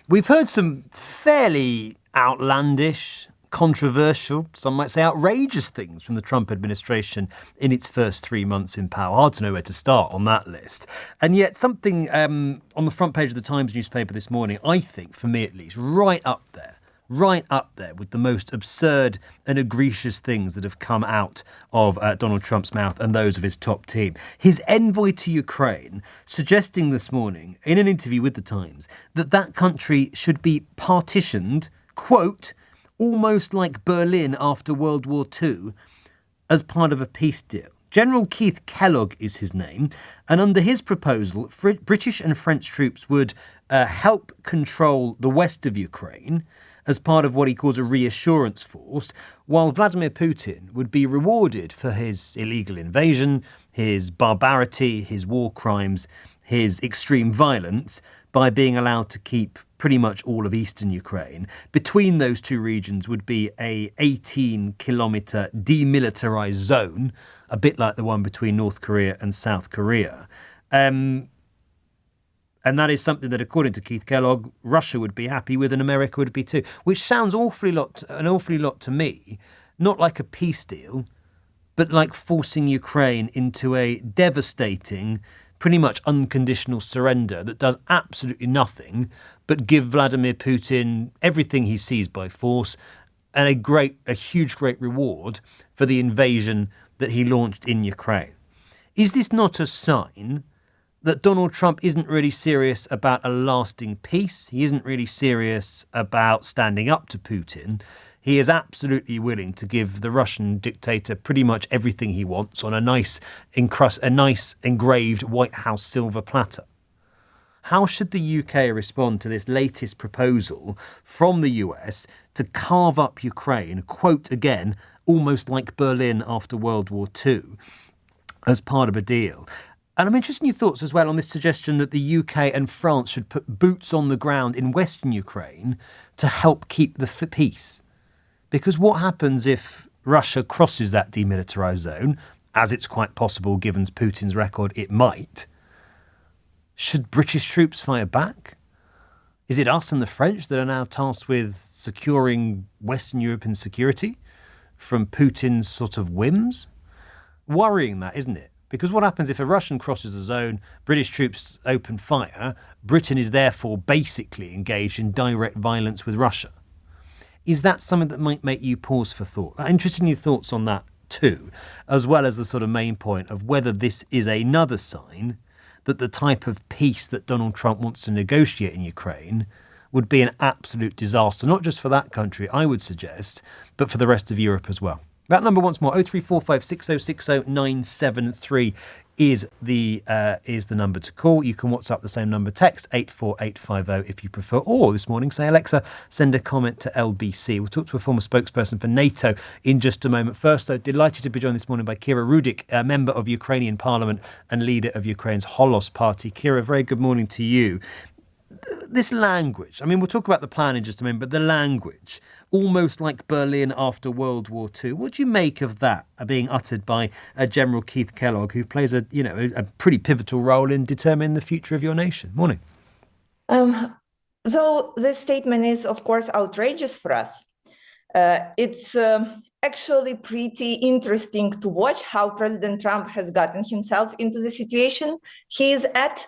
We've heard some fairly outlandish, controversial, some might say outrageous things from the Trump administration in its first 3 months in power. Hard to know where to start on that list. And yet something on the front page of the Times newspaper this morning, I think, for me at least, right up there with the most absurd and egregious things that have come out of Donald Trump's mouth and those of his top team. His envoy to Ukraine suggesting this morning in an interview with the Times that that country should be partitioned, quote, almost like Berlin after World War II, as part of a peace deal. General Keith Kellogg is his name, and under his proposal, British and French troops would help control the west of Ukraine as part of what he calls a reassurance force, while Vladimir Putin would be rewarded for his illegal invasion, his barbarity, his war crimes, his extreme violence, by being allowed to keep pretty much all of eastern Ukraine. Between those two regions would be a 18-kilometre demilitarised zone, a bit like the one between North Korea and South Korea. And that is something that, according to Keith Kellogg, Russia would be happy with and America would be too, which sounds an awfully lot to me, not like a peace deal, but like forcing Ukraine into a devastating, pretty much unconditional surrender that does absolutely nothing but give Vladimir Putin everything he sees by force and a huge reward for the invasion that he launched in Ukraine. Is this not a sign that Donald Trump isn't really serious about a lasting peace? He isn't really serious about standing up to Putin. He is absolutely willing to give the Russian dictator pretty much everything he wants on a nice engraved White House silver platter. How should the UK respond to this latest proposal from the US to carve up Ukraine, quote again, almost like Berlin after World War II, as part of a deal? And I'm interested in your thoughts as well on this suggestion that the UK and France should put boots on the ground in western Ukraine to help keep the peace. Because what happens if Russia crosses that demilitarised zone, as it's quite possible given Putin's record it might? Should British troops fire back? Is it us and the French that are now tasked with securing Western European security from Putin's sort of whims? Worrying that, isn't it? Because what happens if a Russian crosses the zone, British troops open fire, Britain is therefore basically engaged in direct violence with Russia? Is that something that might make you pause for thought? I'm interested in your thoughts on that too, as well as the sort of main point of whether this is another sign that the type of peace that Donald Trump wants to negotiate in Ukraine would be an absolute disaster, not just for that country, I would suggest, but for the rest of Europe as well. That number once more, 0345 6060 973 is the number to call. You can WhatsApp the same number, text 84850 if you prefer, or this morning say, Alexa, send a comment to LBC. We'll talk to a former spokesperson for NATO in just a moment. First, though, delighted to be joined this morning by Kira Rudik, a member of Ukrainian Parliament and leader of Ukraine's Holos Party. Kira, very good morning to you. This language, I mean, we'll talk about the plan in just a minute, but the language, almost like Berlin after World War II. What do you make of that being uttered by General Keith Kellogg, who plays a pretty pivotal role in determining the future of your nation? Morning. So this statement is, of course, outrageous for us. It's actually pretty interesting to watch how President Trump has gotten himself into the situation he's at,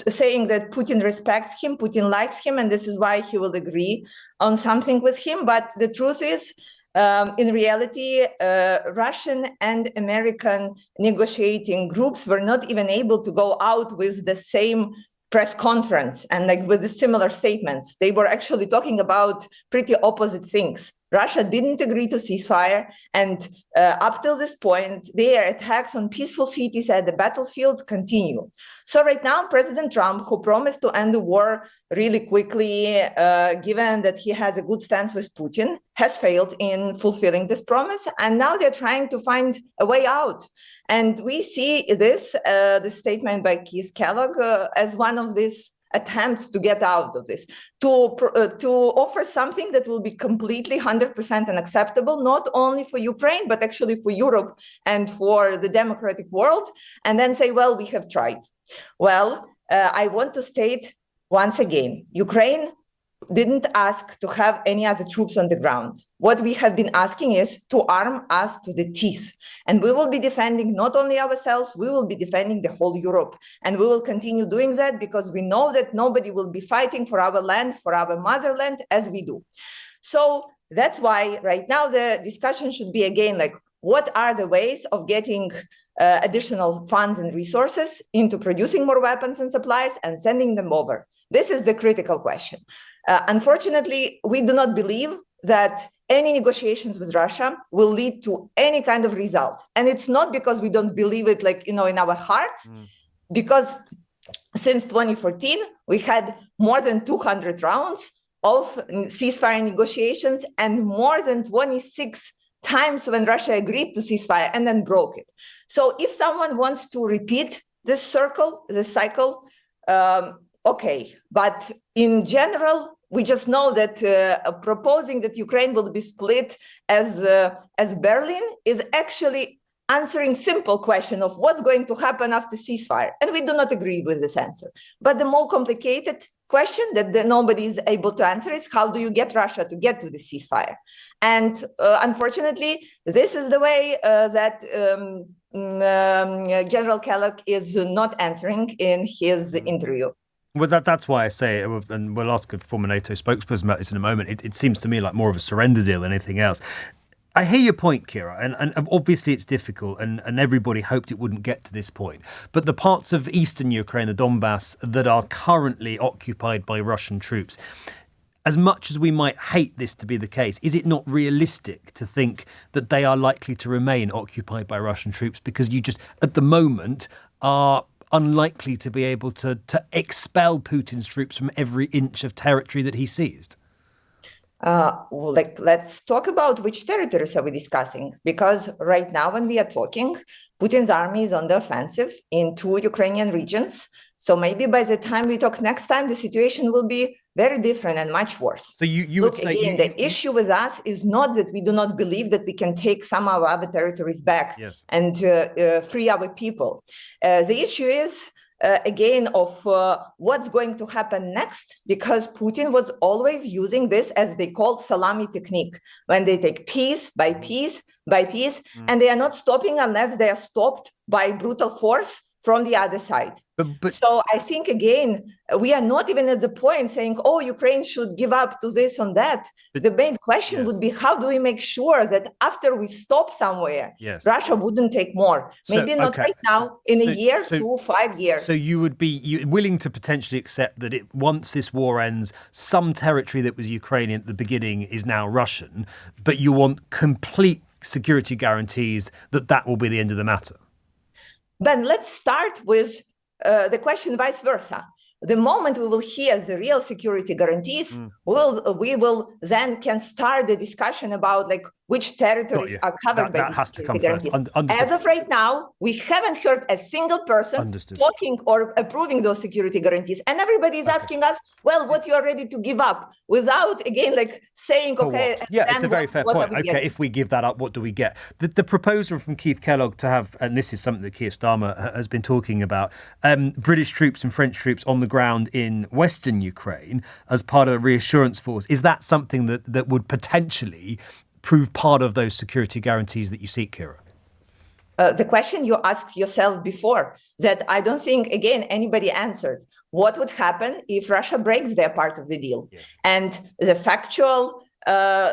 saying that Putin respects him, Putin likes him, and this is why he will agree on something with him. But the truth is, in reality, Russian and American negotiating groups were not even able to go out with the same press conference and like with the similar statements. They were actually talking about pretty opposite things. Russia didn't agree to ceasefire, and up till this point, their attacks on peaceful cities at the battlefield continue. So right now, President Trump, who promised to end the war really quickly, given that he has a good stance with Putin, has failed in fulfilling this promise, and now they're trying to find a way out. And we see this statement by Keith Kellogg as one of these attempts to get out of this, to offer something that will be completely 100% unacceptable, not only for Ukraine, but actually for Europe and for the democratic world, and then say, well, we have tried. Well, I want to state once again, Ukraine didn't ask to have any other troops on the ground. What we have been asking is to arm us to the teeth. And we will be defending not only ourselves, we will be defending the whole Europe. And we will continue doing that because we know that nobody will be fighting for our land, for our motherland, as we do. So that's why right now the discussion should be again, like, what are the ways of getting additional funds and resources into producing more weapons and supplies and sending them over? This is the critical question. Unfortunately, we do not believe that any negotiations with Russia will lead to any kind of result. And it's not because we don't believe it, like, in our hearts, because since 2014, we had more than 200 rounds of ceasefire negotiations and more than 26 times when Russia agreed to ceasefire and then broke it. So if someone wants to repeat this cycle, okay. But in general, we just know that proposing that Ukraine will be split as Berlin is actually answering simple question of what's going to happen after ceasefire. And we do not agree with this answer. But the more complicated question that nobody is able to answer is, how do you get Russia to get to the ceasefire? And unfortunately, this is the way that General Kellogg is not answering in his interview. Well, that's why I say, and we'll ask a former NATO spokesperson about this in a moment, it seems to me like more of a surrender deal than anything else. I hear your point, Kira, and obviously it's difficult, and everybody hoped it wouldn't get to this point. But the parts of eastern Ukraine, the Donbass, that are currently occupied by Russian troops, as much as we might hate this to be the case, is it not realistic to think that they are likely to remain occupied by Russian troops because you just, at the moment, are unlikely to be able to expel Putin's troops from every inch of territory that he seized? Let's talk about which territories are we discussing, because right now when we are talking, Putin's army is on the offensive in 2 Ukrainian regions. So maybe by the time we talk next time, the situation will be very different and much worse. So you would say again, the issue with us is not that we do not believe that we can take some of our territories back and free our people. The issue is again of what's going to happen next, because Putin was always using this, as they call, salami technique, when they take piece by piece by piece, and they are not stopping unless they are stopped by brutal force from the other side. But so I think, again, we are not even at the point saying, oh, Ukraine should give up to this and that. The main question would be, how do we make sure that after we stop somewhere, Russia wouldn't take more? Maybe not right now, in a year, 2, 5 years. So you would be willing to potentially accept that once this war ends, some territory that was Ukrainian at the beginning is now Russian, but you want complete security guarantees that will be the end of the matter? Then let's start with the question vice versa. The moment we will hear the real security guarantees, we will then can start the discussion about which territories are covered by these security guarantees. As of right now, we haven't heard a single person talking or approving those security guarantees. And everybody is asking us, well, what you are ready to give up, without, again, saying, okay. Yeah, it's a very fair point. Okay, if we give that up, what do we get? The proposal from Keith Kellogg to have, and this is something that Keir Starmer has been talking about, British troops and French troops on the ground in Western Ukraine as part of a reassurance force. Is that something that would potentially prove part of those security guarantees that you seek, Kira? The question you asked yourself before, that I don't think, again, anybody answered. What would happen if Russia breaks their part of the deal? And the factual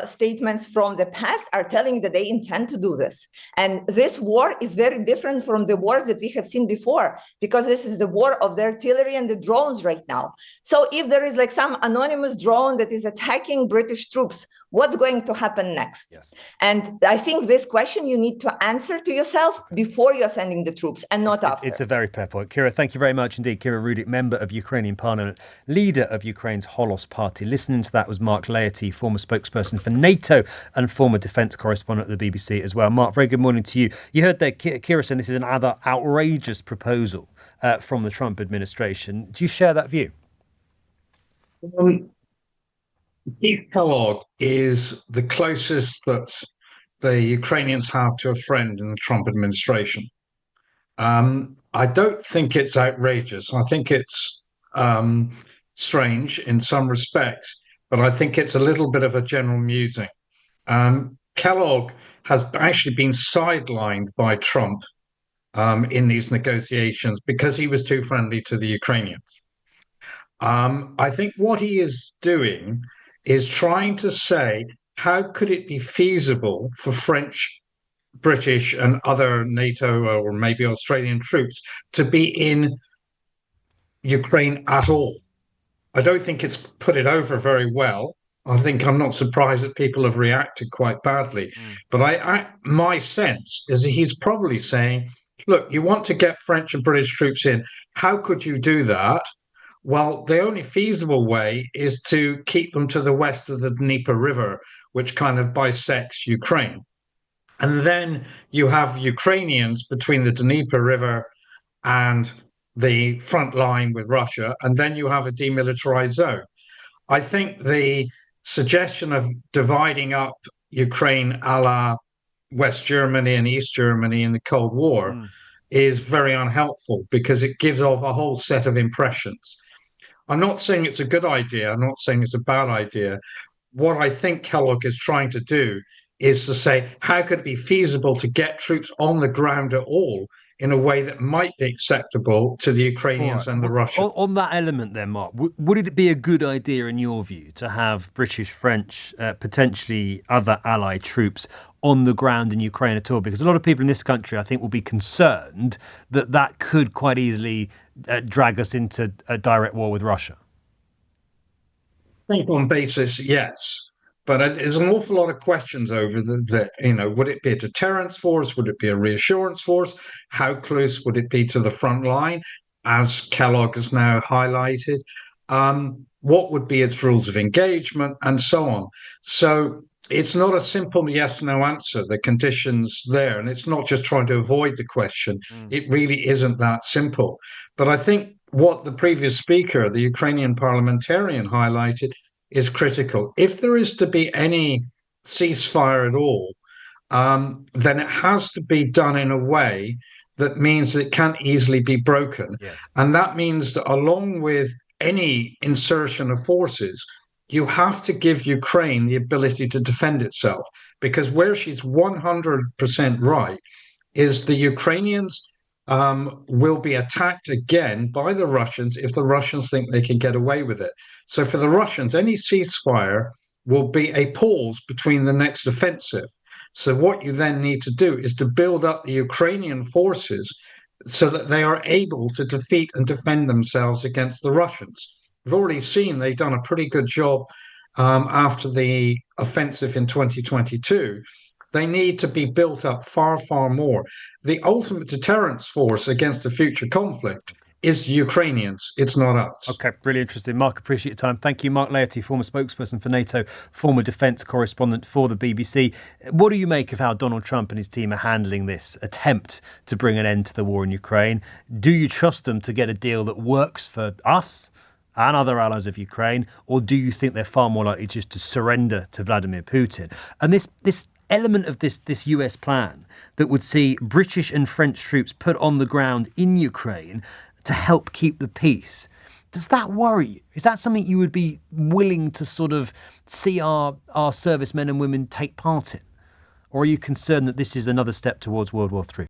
statements from the past are telling that they intend to do this. And this war is very different from the wars that we have seen before, because this is the war of the artillery and the drones right now. So if there is some anonymous drone that is attacking British troops, what's going to happen next? And I think this question you need to answer to yourself before you're sending the troops, and not after. It's a very fair point. Kira, thank you very much indeed. Kira Rudik, member of Ukrainian Parliament, leader of Ukraine's Holos Party. Listening to that was Mark Laity, former spokesperson for NATO and former defence correspondent at the BBC as well. Mark, very good morning to you. You heard there, Kira saying this is another outrageous proposal from the Trump administration. Do you share that view? Keith Kellogg is the closest that the Ukrainians have to a friend in the Trump administration. I don't think it's outrageous. I think it's strange in some respects, but I think it's a little bit of a general musing. Kellogg has actually been sidelined by Trump in these negotiations because he was too friendly to the Ukrainians. I think what he is doing is trying to say, how could it be feasible for French, British, and other NATO or maybe Australian troops to be in Ukraine at all? I don't think it's put it over very well. I'm not surprised that people have reacted quite badly. But my sense is that he's probably saying, look, you want to get French and British troops in. How could you do that? Well, the only feasible way is to keep them to the west of the Dnipro River, which kind of bisects Ukraine. And then you have Ukrainians between the Dnipro River and the front line with Russia, and then you have a demilitarized zone. I think the suggestion of dividing up Ukraine a la West Germany and East Germany in the Cold War is very unhelpful because it gives off a whole set of impressions. I'm not saying it's a good idea. I'm not saying it's a bad idea. What I think Kellogg is trying to do is to say, how could it be feasible to get troops on the ground at all in a way that might be acceptable to the Ukrainians and the Russians? On that element then, Mark, would it be a good idea in your view to have British, French, potentially other allied troops on the ground in Ukraine at all? Because a lot of people in this country, I think, will be concerned that that could quite easily drag us into a direct war with Russia. I think on basis, yes. But there's an awful lot of questions over would it be a deterrence force? Would it be a reassurance force? How close would it be to the front line, as Kellogg has now highlighted? What would be its rules of engagement and so on? So it's not a simple yes/no answer. The conditions there, and it's not just trying to avoid the question. It really isn't that simple. But I think what the previous speaker, the Ukrainian parliamentarian, highlighted is critical. If there is to be any ceasefire at all, then it has to be done in a way that means that it can't easily be broken. Yes. And that means that along with any insertion of forces, you have to give Ukraine the ability to defend itself, because where she's 100% right is the Ukrainians will be attacked again by the Russians if the Russians think they can get away with it. So for the Russians, any ceasefire will be a pause between the next offensive. So what you then need to do is to build up the Ukrainian forces so that they are able to defeat and defend themselves against the Russians. We've already seen they've done a pretty good job after the offensive in 2022. They need to be built up far, far more. The ultimate deterrence force against a future conflict is Ukrainians. It's not us. Okay, really interesting. Mark, appreciate your time. Thank you. Mark Laity, former spokesperson for NATO, former defence correspondent for the BBC. What do you make of how Donald Trump and his team are handling this attempt to bring an end to the war in Ukraine? Do you trust them to get a deal that works for us and other allies of Ukraine, or do you think they're far more likely just to surrender to Vladimir Putin? And this element of this US plan that would see British and French troops put on the ground in Ukraine to help keep the peace, does that worry you? Is that something you would be willing to sort of see our servicemen and women take part in? Or are you concerned that this is another step towards World War III?